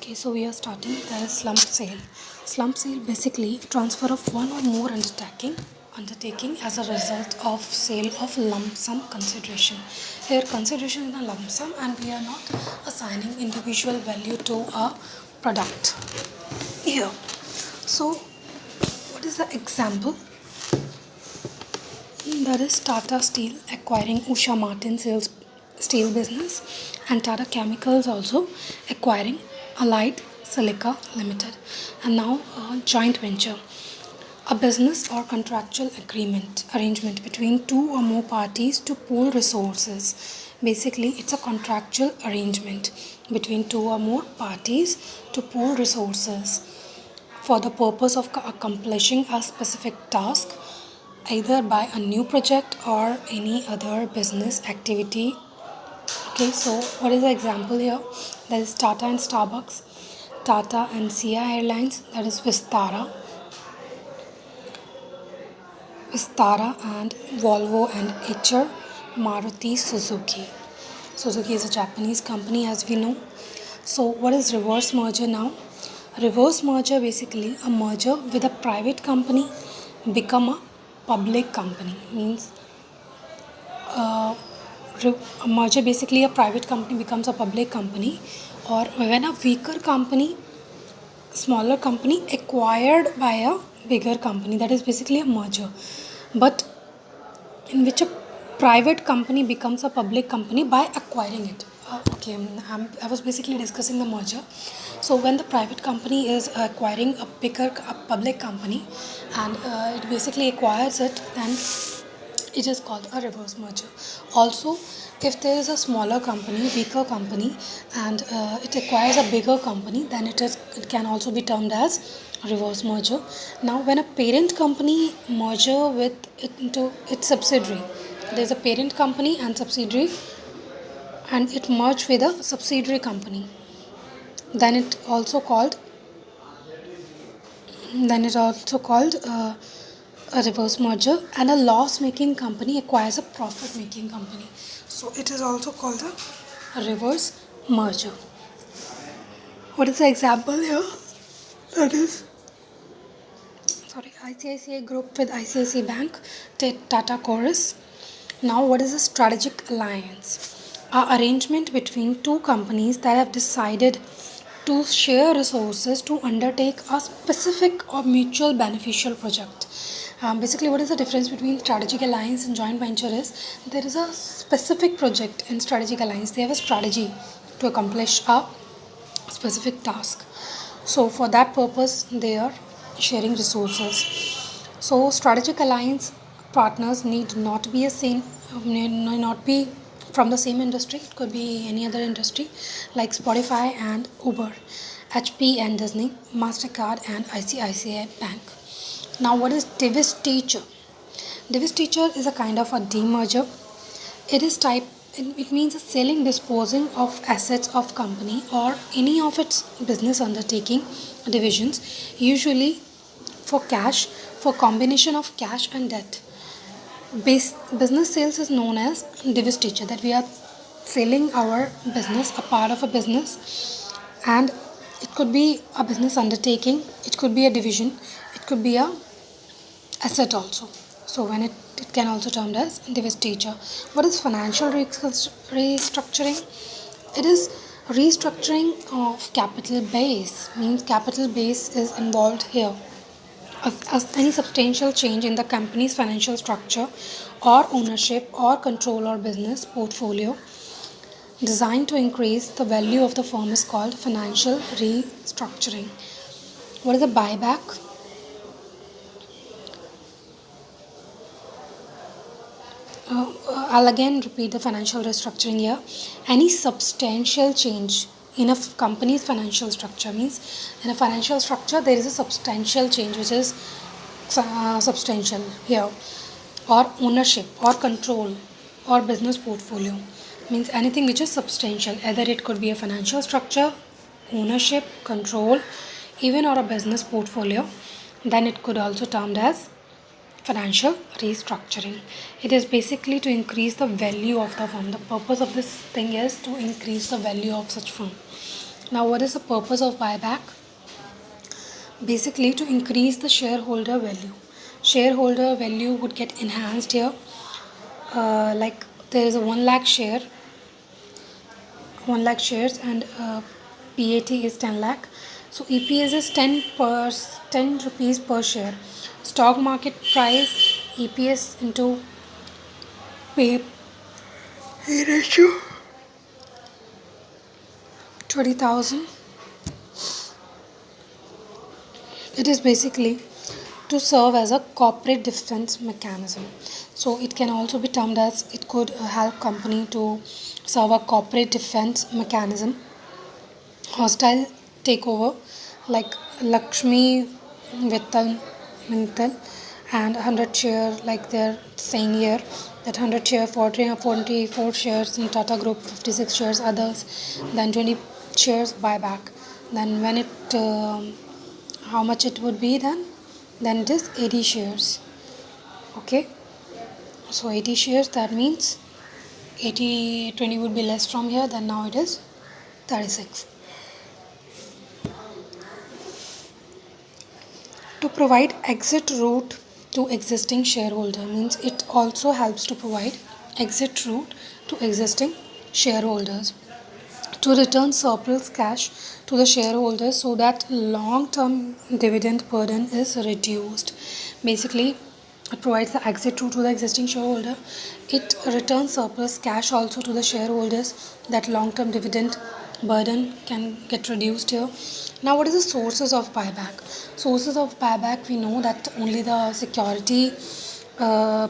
Okay, so we are starting. There is slump sale. Slump sale basically transfer of one or more undertaking as a result of sale of lump sum consideration. Here consideration is a lump sum and we are not assigning individual value to a product. Here. So what is the example? That is Tata Steel acquiring Usha Martin sales steel business and Tata Chemicals also acquiring Allied Silica Limited, and now a joint venture, a business or contractual arrangement between two or more parties to pool resources. Basically, it's a contractual arrangement between two or more parties to pool resources for the purpose of accomplishing a specific task, either by a new project or any other business activity. Okay, so what is the example here? That is Tata and Starbucks, Tata and Sia Airlines, that is Vistara and Volvo and HR, Maruti Suzuki. Suzuki is a Japanese company, as we know. So what is reverse merger now? Reverse merger basically a merger with a private company become a public company. Means a merger basically a private company becomes a public company, or when a weaker company, smaller company acquired by a bigger company, that is basically a merger, but in which a private company becomes a public company by acquiring it. I was basically discussing the merger. So when the private company is acquiring a public company and it basically acquires it, then it is called a reverse merger. Also, if there is a smaller company, weaker company, and it acquires a bigger company, then it can also be termed as reverse merger. Now, when a parent company merger with it into its subsidiary, there is a parent company and subsidiary, and it merged with a subsidiary company. Then it also called a reverse merger, and a loss making company acquires a profit making company, so it is also called a reverse merger. What is the example here? That is ICICI Group with ICICI Bank, Tata Chorus. Now what is a strategic alliance? A arrangement between two companies that have decided to share resources to undertake a specific or mutual beneficial project. Basically, what is the difference between strategic alliance and joint venture is there is a specific project in strategic alliance. They have a strategy to accomplish a specific task. So for that purpose, they are sharing resources. So strategic alliance partners need not be from the same industry. It could be any other industry like Spotify and Uber, HP and Disney, MasterCard and ICICI Bank. Now what is divestiture? Divestiture is a kind of a demerger. It means selling, disposing of assets of company or any of its business undertaking divisions, usually for cash, for combination of cash and debt. Business sales is known as divestiture, that we are selling our business, a part of a business, and it could be a business undertaking, it could be a division, it could be a asset also. So when it can also termed as divestiture. What is financial restructuring? It is restructuring of capital base. Means capital base is involved here. As any substantial change in the company's financial structure or ownership or control or business portfolio designed to increase the value of the firm is called financial restructuring. What is a buyback? I'll again repeat the financial restructuring here. Any substantial change in a company's financial structure, means in a financial structure there is a substantial change which is substantial here, or ownership or control or business portfolio, means anything which is substantial, either it could be a financial structure, ownership, control, even or a business portfolio, then it could also termed as financial restructuring. It is basically to increase the value of the firm. The purpose of this thing is to increase the value of such firm. Now, what is the purpose of buyback? Basically, to increase the shareholder value. Shareholder value would get enhanced here. Like there is a 1 lakh share, 1 lakh shares, and PAT is 10 lakh. So EPS is 10 rupees per share. Stock market price EPS into pay ratio 20,000. It is basically to serve as a corporate defense mechanism. So it can also be termed as it could help company to serve a corporate defense mechanism. Hostile takeover like Lakshmi Mittal and 100 share, like they're saying here that 100 share, 44 shares in Tata Group, 56 shares others, then 20 shares buyback. Then when it how much it would be, then it is 80 shares. Okay, so 80 shares, that means 80 20 would be less from here, then now it is 36. To provide exit route to existing shareholder, means it also helps to provide exit route to existing shareholders to return surplus cash to the shareholders so that long term dividend burden is reduced. Basically, it provides the exit route to the existing shareholder. It returns surplus cash also to the shareholders, that long term dividend burden can get reduced here. Now, what is the sources of buyback? Sources of buyback, we know that only the security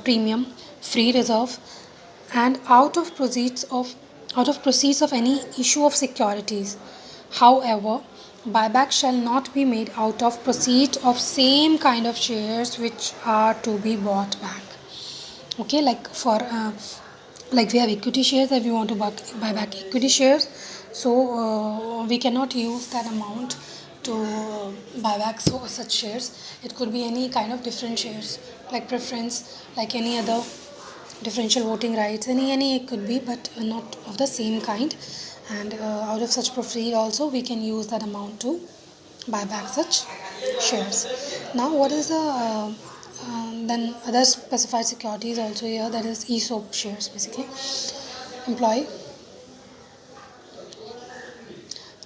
premium, free reserve, and out of proceeds of any issue of securities. However, buyback shall not be made out of proceeds of same kind of shares which are to be bought back. Okay, like for like we have equity shares, if we want to buy back equity shares, so we cannot use that amount to buy back such shares. It could be any kind of different shares, like preference, like any other differential voting rights, any it could be, but not of the same kind. And out of such proceed also we can use that amount to buy back such shares. Now, what is the then other specified securities also here, that is ESOP shares, basically employee.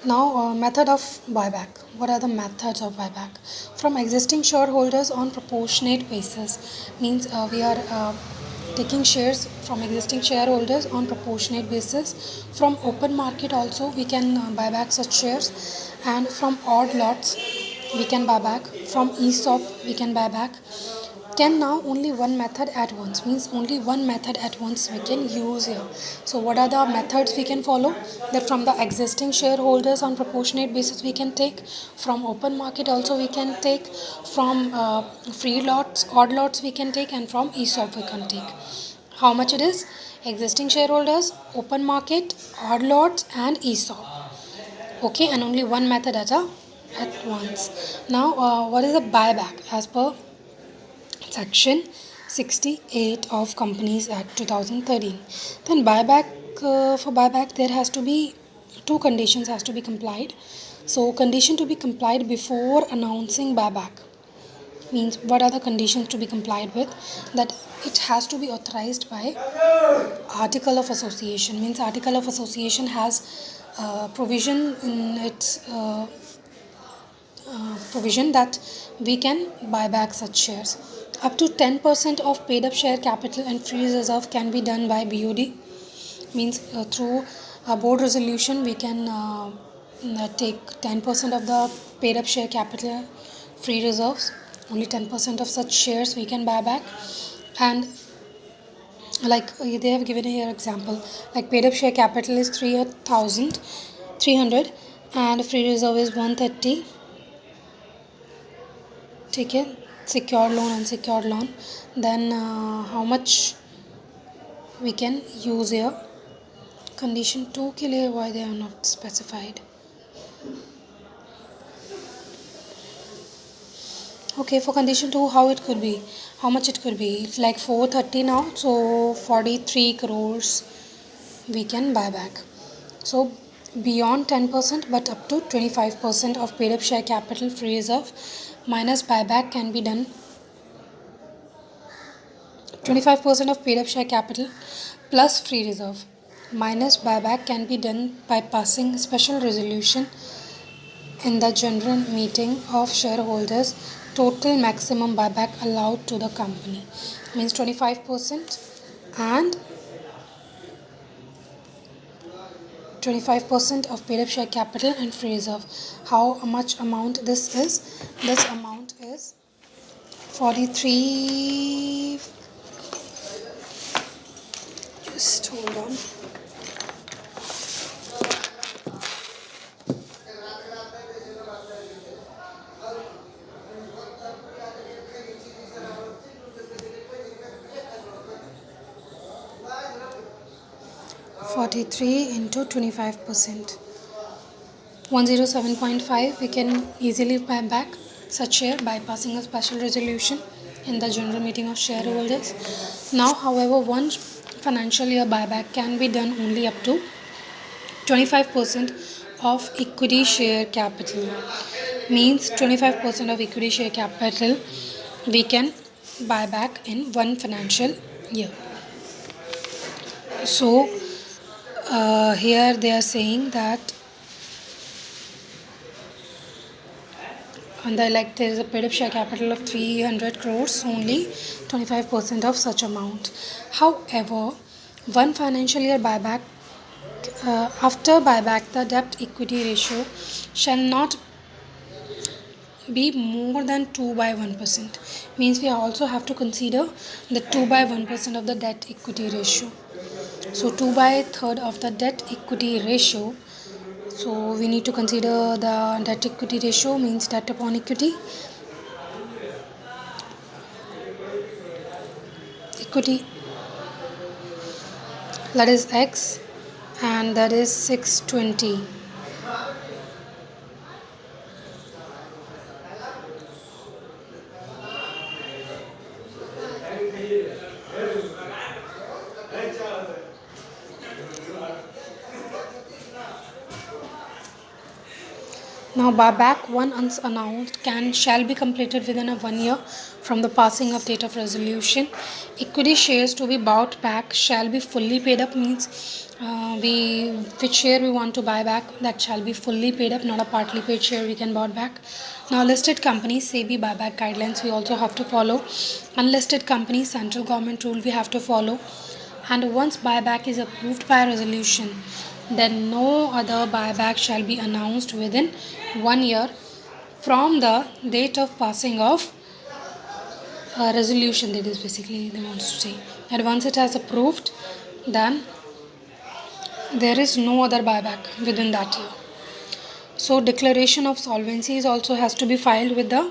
Now, method of buyback. What are the methods of buyback? From existing shareholders on proportionate basis, means we are taking shares from existing shareholders on proportionate basis. From open market also we can buy back such shares, and from odd lots we can buy back. From ESOP we can buy back. Can now only one method at once, means only one method at once we can use here. So what are the methods we can follow? That from the existing shareholders on proportionate basis we can take, from open market also we can take, from free lots, odd lots we can take, and from ESOP we can take. How much it is? Existing shareholders, open market, odd lots, and ESOP. Okay, and only one method at once. Now, what is a buyback as per Section 68 of Companies Act 2013? Then for buyback there has to be two conditions has to be complied. So condition to be complied before announcing buyback, means what are the conditions to be complied with? That it has to be authorized by article of association, means article of association has provision in its provision that we can buy back such shares. Up to 10% of paid up share capital and free reserve can be done by BOD, means through a board resolution we can take 10% of the paid up share capital, free reserves, only 10% of such shares we can buy back. And like they have given here example, like paid up share capital is 3,300 and free reserve is 130. ठीक है, secured loan, unsecured loan, then how much we can use here? Condition 2 के लिए why they are not specified? Okay, for condition 2 how it could be, how much it could be? It's like 430 now, so 43 crores we can buy back. So beyond 10% but up to 25% of paid up share capital free reserve minus buyback can be done. 25% of paid up share capital plus free reserve minus buyback can be done by passing a special resolution in the general meeting of shareholders. Total maximum buyback allowed to the company means 25% and 25% of paid up share capital and free reserve. How much amount this is? This amount is 43. Just hold on. 43 into 25%. 107.5 we can easily buy back such share by passing a special resolution in the general meeting of shareholders. Now, however, one financial year buyback can be done only up to 25% of equity share capital. Means 25% of equity share capital we can buy back in one financial year. So here they are saying that there is a paid up share capital of 300 crores, only 25% of such amount. However, one financial year buyback, after buyback, the debt equity ratio shall not be more than 2 by 1%. Means we also have to consider the 2 by 1% of the debt equity ratio. So 2 by third of the debt equity ratio. So we need to consider the debt equity ratio means debt upon equity. Equity, that is X, and that is 620. Now, buyback one unannounced shall be completed within 1 year from the passing of date of resolution. Equity shares to be bought back shall be fully paid up means which share we want to buy back, that shall be fully paid up, not a partly paid share we can buy back. Now, listed companies SEBI buyback guidelines we also have to follow. Unlisted companies central government rule we have to follow. And once buyback is approved by resolution, then no other buyback shall be announced within 1 year from the date of passing of resolution. That is basically they want to say. And once it has approved, then there is no other buyback within that year. So declaration of solvency also has to be filed with the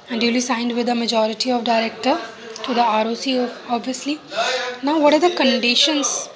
and duly signed with the majority of director to the ROC obviously. Now, what are the conditions